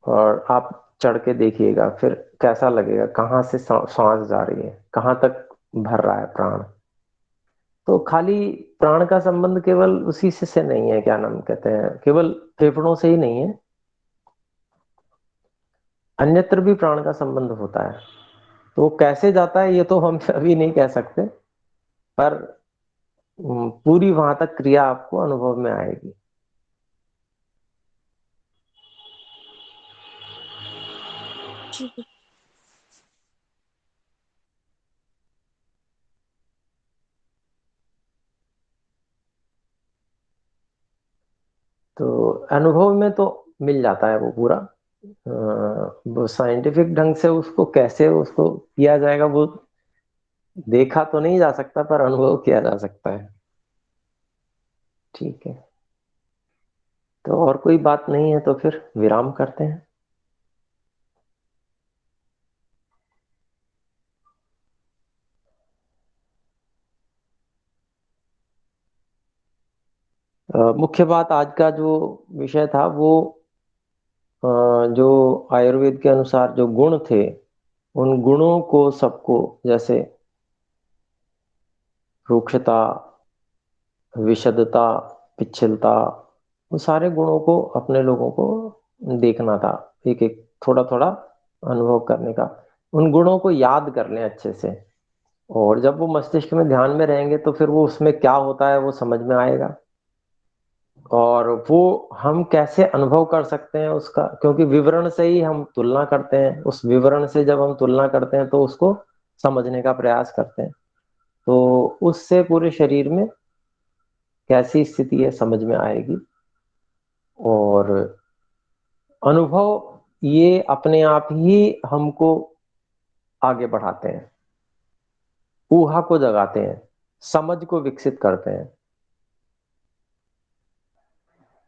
और आप चढ़ के देखिएगा, फिर कैसा लगेगा, कहाँ से सांस जा रही है, कहाँ तक भर रहा है प्राण। तो खाली प्राण का संबंध केवल उसी से नहीं है, क्या नाम कहते हैं, केवल फेफड़ों से ही नहीं है। अन्यत्र भी प्राण का संबंध होता है। तो वो कैसे जाता है ये तो हम अभी नहीं कह सकते, पर पूरी वहां तक क्रिया आपको अनुभव में आएगी। जी। तो अनुभव में तो मिल जाता है वो पूरा। वो साइंटिफिक ढंग से उसको कैसे उसको किया जाएगा वो देखा तो नहीं जा सकता, पर अनुभव किया जा सकता है। ठीक है, तो और कोई बात नहीं है तो फिर विराम करते हैं। मुख्य बात आज का जो विषय था वो जो आयुर्वेद के अनुसार जो गुण थे, उन गुणों को सबको, जैसे रूक्षता, विशदता, पिच्छलता, वो सारे गुणों को अपने लोगों को देखना था, एक एक थोड़ा थोड़ा अनुभव करने का। उन गुणों को याद कर लें अच्छे से, और जब वो मस्तिष्क में ध्यान में रहेंगे तो फिर वो उसमें क्या होता है वो समझ में आएगा। और वो हम कैसे अनुभव कर सकते हैं उसका, क्योंकि विवरण से ही हम तुलना करते हैं, उस विवरण से जब हम तुलना करते हैं तो उसको समझने का प्रयास करते हैं। तो उससे पूरे शरीर में कैसी स्थिति है समझ में आएगी। और अनुभव ये अपने आप ही हमको आगे बढ़ाते हैं, ऊहा को जगाते हैं, समझ को विकसित करते हैं।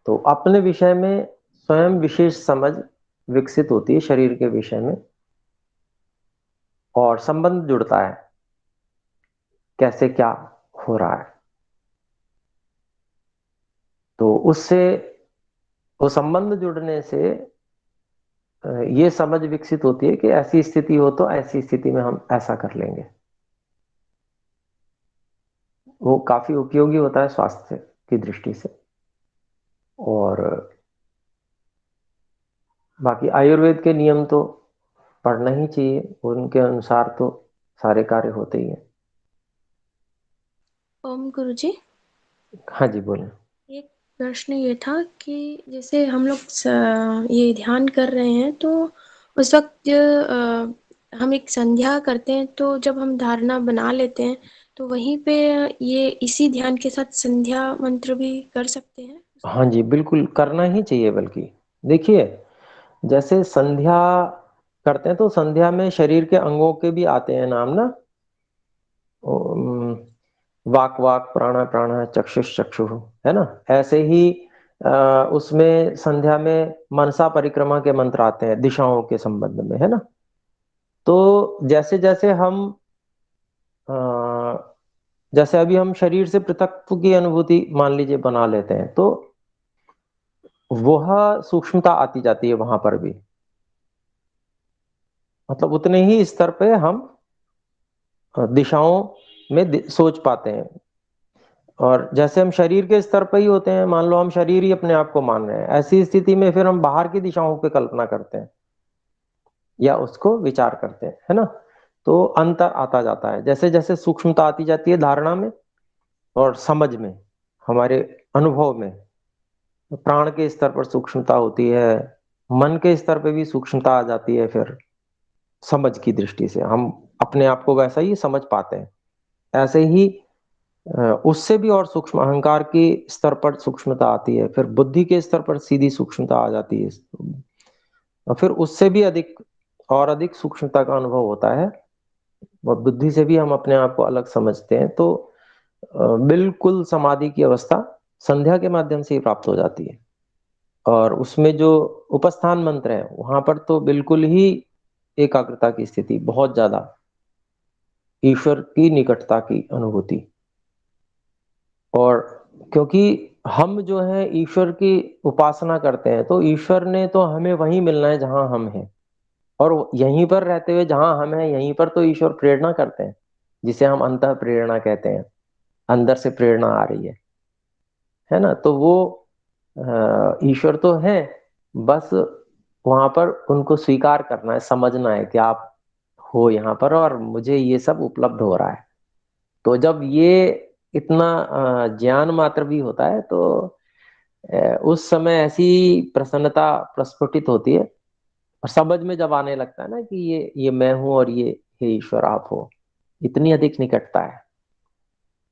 तो अपने विषय में स्वयं विशेष समझ विकसित होती है शरीर के विषय में, और संबंध जुड़ता है कैसे क्या हो रहा है। तो उससे, वो संबंध जुड़ने से ये समझ विकसित होती है कि ऐसी स्थिति हो तो ऐसी स्थिति में हम ऐसा कर लेंगे। वो काफी उपयोगी होता है स्वास्थ्य की दृष्टि से। और बाकी आयुर्वेद के नियम तो पढ़ना ही चाहिए, उनके अनुसार तो सारे कार्य होते ही हैं। ओम गुरुजी, हाँ जी, बोलें। एक प्रश्न ये था कि जैसे हम लोग ये ध्यान कर रहे हैं तो उस वक्त हम एक संध्या करते हैं, तो जब हम धारणा बना लेते हैं तो वहीं पे ये इसी ध्यान के साथ संध्या मंत्र भी कर सकते हैं। हाँ जी, बिल्कुल करना ही चाहिए। बल्कि देखिए, जैसे संध्या करते हैं तो संध्या में शरीर के अंगों के भी आते हैं नाम ना। वाक वाक, प्राणा प्राणा, चक्षुष चक्षु, है ना। ऐसे ही उसमें संध्या में मनसा परिक्रमा के मंत्र आते हैं दिशाओं के संबंध में, है ना। तो जैसे जैसे हम अ, जैसे अभी हम शरीर से पृथक्त्व की अनुभूति मान लीजिए बना लेते हैं, तो वह सूक्ष्मता आती जाती है वहां पर भी। मतलब उतने ही स्तर पे हम दिशाओं में सोच पाते हैं। और जैसे हम शरीर के स्तर पर ही होते हैं, मान लो हम शरीर ही अपने आप को मान रहे हैं, ऐसी स्थिति में फिर हम बाहर की दिशाओं की कल्पना करते हैं या उसको विचार करते हैं, है ना। तो अंतर आता जाता है जैसे जैसे सूक्ष्मता आती जाती है धारणा में और समझ में, हमारे अनुभव में। प्राण के स्तर पर सूक्ष्मता होती है, मन के स्तर पे भी सूक्ष्मता आ जाती है। फिर समझ की दृष्टि से हम अपने आप को वैसा ही समझ पाते हैं। ऐसे ही उससे भी और सूक्ष्म अहंकार के स्तर पर सूक्ष्मता आती है, फिर बुद्धि के स्तर पर सीधी सूक्ष्मता आ जाती है, और फिर उससे भी अधिक और अधिक सूक्ष्मता का अनुभव होता है। और बुद्धि से भी हम अपने आप को अलग समझते हैं। तो बिल्कुल समाधि की अवस्था संध्या के माध्यम से ही प्राप्त हो जाती है। और उसमें जो उपस्थान मंत्र है वहां पर तो बिल्कुल ही एकाग्रता की स्थिति, बहुत ज्यादा ईश्वर की निकटता की अनुभूति। और क्योंकि हम जो है ईश्वर की उपासना करते हैं, तो ईश्वर ने तो हमें वहीं मिलना है जहां हम हैं। और यहीं पर रहते हुए जहां हम हैं यहीं पर तो ईश्वर प्रेरणा करते हैं, जिसे हम अंतः प्रेरणा कहते हैं। अंदर से प्रेरणा आ रही है ना। तो वो ईश्वर तो है, बस वहां पर उनको स्वीकार करना है, समझना है कि आप हो यहाँ पर और मुझे ये सब उपलब्ध हो रहा है। तो जब ये इतना ज्ञान मात्र भी होता है तो उस समय ऐसी प्रसन्नता प्रस्फुटित होती है, और समझ में जब आने लगता है ना कि ये मैं हूं और ये हे ईश्वर आप हो, इतनी अधिक निकटता है,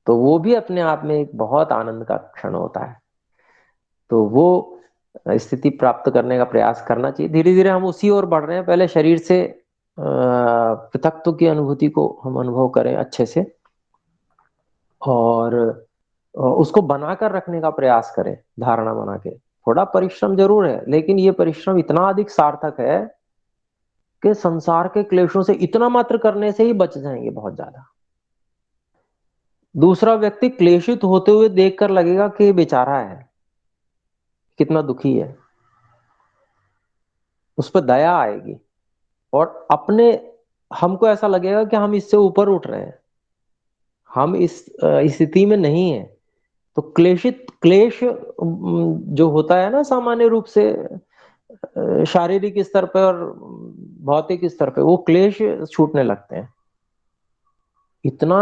तो वो भी अपने आप में एक बहुत आनंद का क्षण होता है। तो वो स्थिति प्राप्त करने का प्रयास करना चाहिए। धीरे धीरे हम उसी ओर बढ़ रहे हैं। पहले शरीर से पृथकत्व की अनुभूति को हम अनुभव करें अच्छे से, और उसको बनाकर रखने का प्रयास करें, धारणा बना के। थोड़ा परिश्रम जरूर है, लेकिन ये परिश्रम इतना अधिक सार्थक है कि संसार के क्लेशों से इतना मात्र करने से ही बच जाएंगे बहुत ज्यादा। दूसरा व्यक्ति क्लेशित होते हुए देखकर लगेगा कि बेचारा है, कितना दुखी है, उस पर दया आएगी, और अपने हमको ऐसा लगेगा कि हम इससे ऊपर उठ रहे हैं, हम इस स्थिति में नहीं है। तो क्लेश जो होता है ना सामान्य रूप से शारीरिक स्तर पर और भौतिक स्तर पे, वो क्लेश छूटने लगते हैं। इतना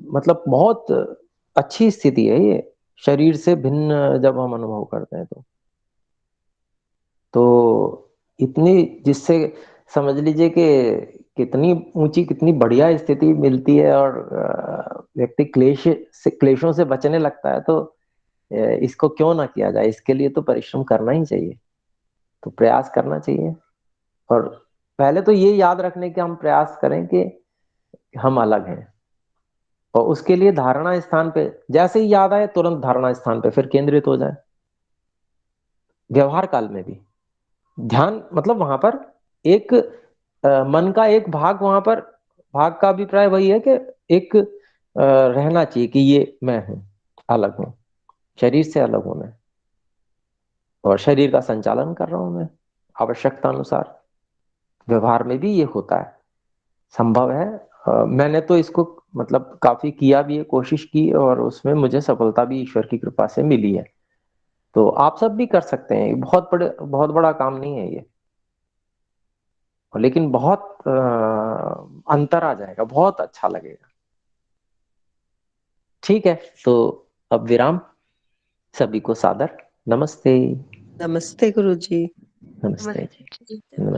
मतलब बहुत अच्छी स्थिति है ये, शरीर से भिन्न जब हम अनुभव करते हैं तो इतनी, जिससे समझ लीजिए कि कितनी ऊंची, कितनी बढ़िया स्थिति मिलती है, और व्यक्ति क्लेशों से बचने लगता है। तो इसको क्यों ना किया जाए, इसके लिए तो परिश्रम करना ही चाहिए, तो प्रयास करना चाहिए। और पहले तो ये याद रखने के हम प्रयास करें कि हम अलग हैं, और उसके लिए धारणा स्थान पे जैसे ही याद आए तुरंत धारणा स्थान पे फिर केंद्रित हो जाए। व्यवहार काल में भी ध्यान, मतलब वहां पर एक मन का एक भाग, वहां पर भाग का अभिप्राय वही है कि एक रहना चाहिए कि ये मैं हूं, अलग हूं, शरीर से अलग हूं मैं, और शरीर का संचालन कर रहा हूं मैं आवश्यकता अनुसार। व्यवहार में भी ये होता है, संभव है। मैंने तो इसको मतलब काफी किया भी है, कोशिश की, और उसमें मुझे सफलता भी ईश्वर की कृपा से मिली है। तो आप सब भी कर सकते हैं, बहुत बड़ा काम नहीं है ये, लेकिन बहुत अंतर आ जाएगा, बहुत अच्छा लगेगा। ठीक है, तो अब विराम। सभी को सादर नमस्ते। नमस्ते गुरुजी। नमस्ते। नमस्ते जी। नमस्ते।